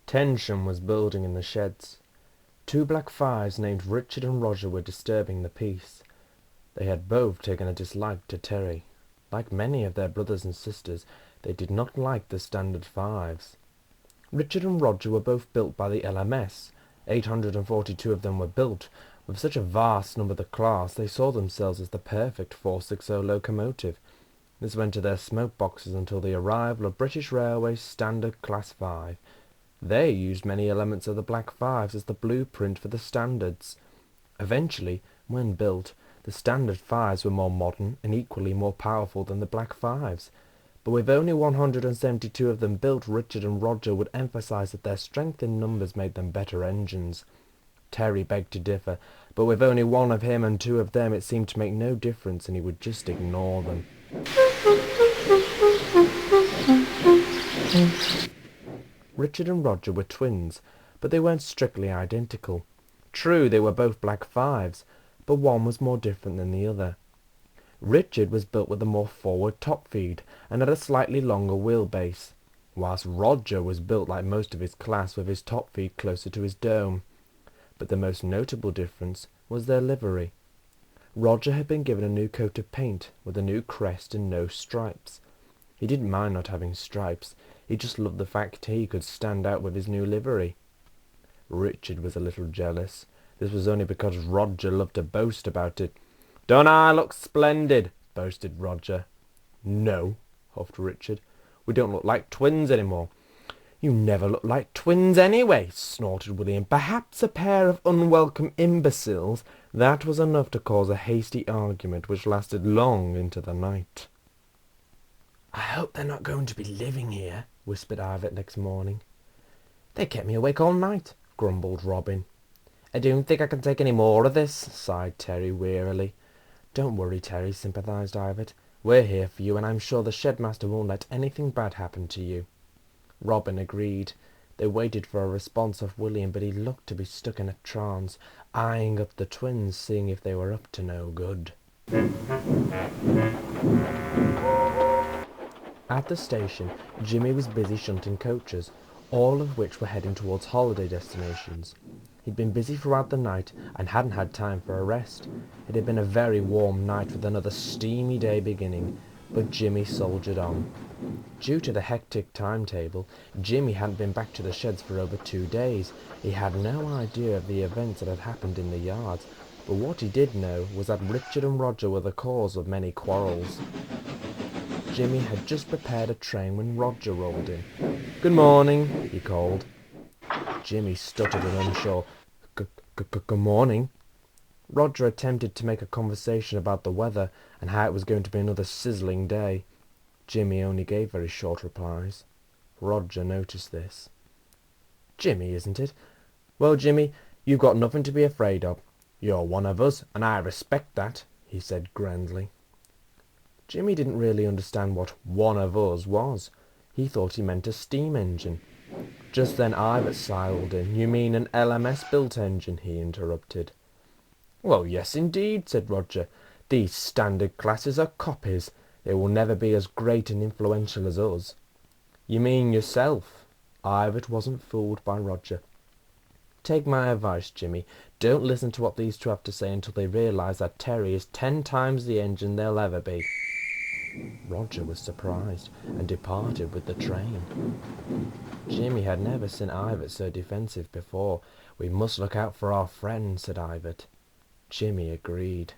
Tension was building in the sheds. Two black fives named Richard and Roger were disturbing the peace. They had both taken a dislike to Terry. Like many of their brothers and sisters, they did not like the standard fives. Richard and Roger were both built by the LMS. 842 of them were built. With such a vast number of the class, they saw themselves as the perfect 460 locomotive. This went to their smoke boxes until the arrival of British Railway's Standard Class 5. They used many elements of the Black Fives as the blueprint for the standards. Eventually, when built, the Standard Fives were more modern and equally more powerful than the Black Fives. But with only 172 of them built, Richard and Roger would emphasize that their strength in numbers made them better engines. Terry begged to differ, but with only one of him and two of them it seemed to make no difference, and he would just ignore them. Richard and Roger were twins, but they weren't strictly identical. True, they were both Black Fives, but one was more different than the other. Richard was built with a more forward top feed and had a slightly longer wheelbase, whilst Roger was built like most of his class with his top feed closer to his dome. But the most notable difference was their livery. Roger had been given a new coat of paint with a new crest and no stripes. He didn't mind not having stripes. He just loved the fact he could stand out with his new livery. Richard was a little jealous. This was only because Roger loved to boast about it. "Don't I look splendid?" boasted Roger. "No," huffed Richard. "We don't look like twins anymore." "You never looked like twins anyway," snorted William. "Perhaps a pair of unwelcome imbeciles." That was enough to cause a hasty argument which lasted long into the night. "I hope they're not going to be living here," whispered Ivett next morning. "They kept me awake all night," grumbled Robin. "I don't think I can take any more of this," sighed Terry wearily. "Don't worry, Terry," sympathised Ivett. "We're here for you, and I'm sure the shed-master won't let anything bad happen to you." Robin agreed. They waited for a response of William, but he looked to be stuck in a trance, eyeing up the twins, seeing if they were up to no good. At the station, Jimmy was busy shunting coaches, all of which were heading towards holiday destinations. He'd been busy throughout the night and hadn't had time for a rest. It had been a very warm night with another steamy day beginning, but Jimmy soldiered on. Due to the hectic timetable, Jimmy hadn't been back to the sheds for over 2 days. He had no idea of the events that had happened in the yards, but what he did know was that Richard and Roger were the cause of many quarrels. Jimmy had just prepared a train when Roger rolled in. "Good morning," he called. Jimmy stuttered and unsure. Good morning." Roger attempted to make a conversation about the weather and how it was going to be another sizzling day. Jimmy only gave very short replies. Roger noticed this. "Jimmy, isn't it? Well, Jimmy, you've got nothing to be afraid of. You're one of us, and I respect that," he said grandly. Jimmy didn't really understand what "one of us" was. He thought he meant a steam engine. Just then Ivett sidled in. "You mean an LMS-built engine?" he interrupted. "Well, yes, indeed," said Roger. "These standard classes are copies. They will never be as great and influential as us." "You mean yourself?" Ivett wasn't fooled by Roger. "Take my advice, Jimmy. Don't listen to what these two have to say until they realise that Terry is 10 times the engine they'll ever be." Roger was surprised and departed with the train. Jimmy had never seen Ivett so defensive before. "We must look out for our friend," said Ivett. Jimmy agreed.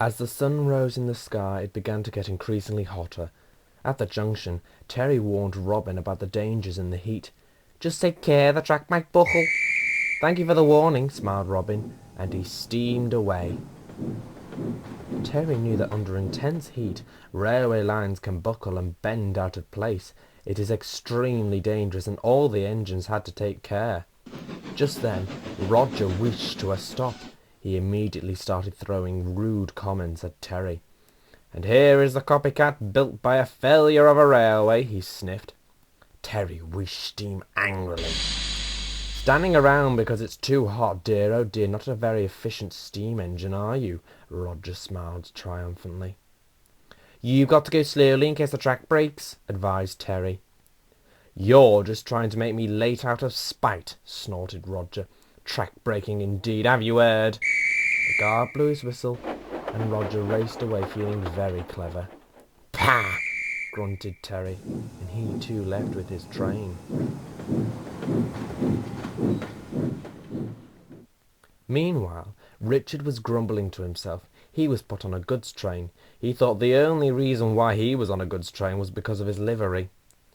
As the sun rose in the sky, it began to get increasingly hotter. At the junction, Terry warned Robin about the dangers in the heat. "Just take care, the track might buckle." "Thank you for the warning," smiled Robin, and he steamed away. Terry knew that under intense heat, railway lines can buckle and bend out of place. It is extremely dangerous, and all the engines had to take care. Just then, Roger wished to a stop. He immediately started throwing rude comments at Terry. "And here is the copycat built by a failure of a railway," he sniffed. Terry wished steam angrily. "Standing around because it's too hot, dear, oh dear, not a very efficient steam engine, are you?" Roger smiled triumphantly. "You've got to go slowly in case the track breaks," advised Terry. "You're just trying to make me late out of spite," snorted Roger. "Track breaking indeed, have you heard?" The guard blew his whistle, and Roger raced away feeling very clever. "Pah!" grunted Terry, and he too left with his train. Meanwhile, Richard was grumbling to himself. He was put on a goods train. He thought the only reason why he was on a goods train was because of his livery.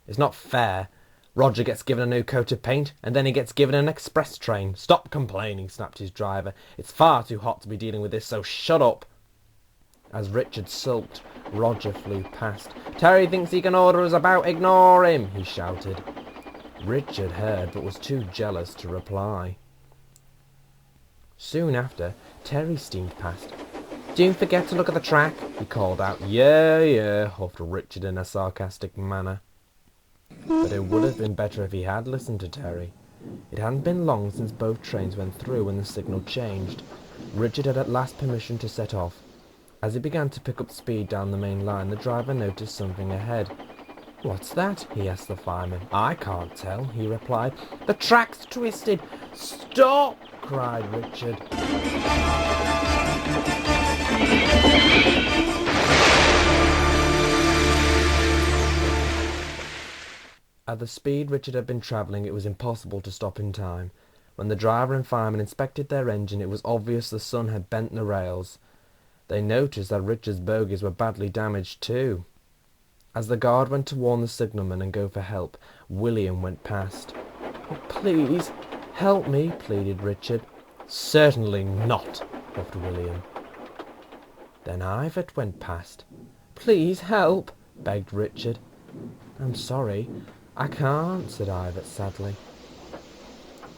"It's not fair. Roger gets given a new coat of paint, and then he gets given an express train. Stop complaining," snapped his driver. "It's far too hot to be dealing with this, so shut up." As Richard sulked, Roger flew past. "Terry thinks he can order us about. Ignore him," he shouted. Richard heard, but was too jealous to reply. Soon after, Terry steamed past. "Don't forget to look at the track," he called out. "Yeah, yeah," huffed Richard in a sarcastic manner. But it would have been better if he had listened to Terry. It hadn't been long since both trains went through when the signal changed. Richard had at last permission to set off. As he began to pick up speed down the main line, the driver noticed something ahead. "What's that?" he asked the fireman. "I can't tell," he replied. "The track's twisted." "Stop!" cried Richard. At the speed Richard had been travelling, it was impossible to stop in time. When the driver and fireman inspected their engine, it was obvious the sun had bent the rails. They noticed that Richard's bogies were badly damaged too. As the guard went to warn the signalman and go for help, William went past. "Oh, please, help me," pleaded Richard. "Certainly not," huffed William. Then Ivett went past. "Please help," begged Richard. "I'm sorry, I can't," said Ivett sadly.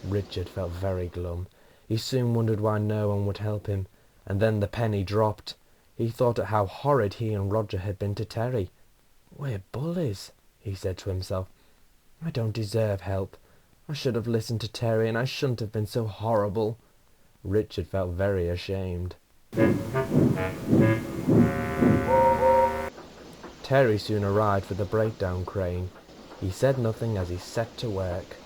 Richard felt very glum. He soon wondered why no one would help him, and then the penny dropped. He thought of how horrid he and Roger had been to Terry. "We're bullies," he said to himself. "I don't deserve help. I should have listened to Terry, and I shouldn't have been so horrible." Richard felt very ashamed. Terry soon arrived for the breakdown crane. He said nothing as he set to work.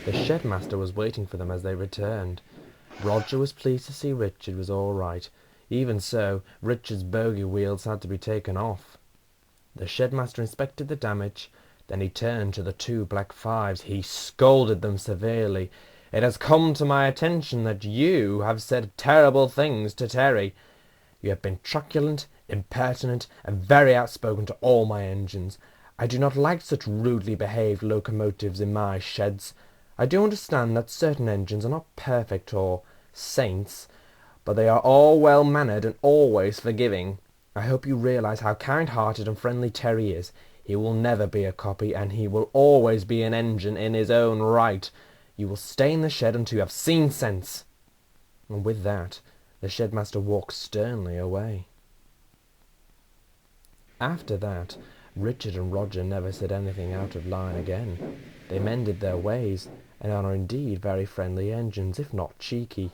The shed-master was waiting for them as they returned. Roger was pleased to see Richard was all right. Even so, Richard's bogie wheels had to be taken off. The shed-master inspected the damage. Then he turned to the two black fives. He scolded them severely. "It has come to my attention that you have said terrible things to Terry. You have been truculent, impertinent, and very outspoken to all my engines. I do not like such rudely behaved locomotives in my sheds. I do understand that certain engines are not perfect or saints, but they are all well-mannered and always forgiving. I hope you realize how kind-hearted and friendly Terry is. He will never be a copy, and he will always be an engine in his own right. You will stay in the shed until you have seen sense." And with that, the shed-master walked sternly away. After that, Richard and Roger never said anything out of line again. They mended their ways, and are indeed very friendly engines, if not cheeky.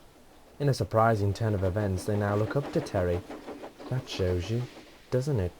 In a surprising turn of events, they now look up to Terry. That shows you, doesn't it?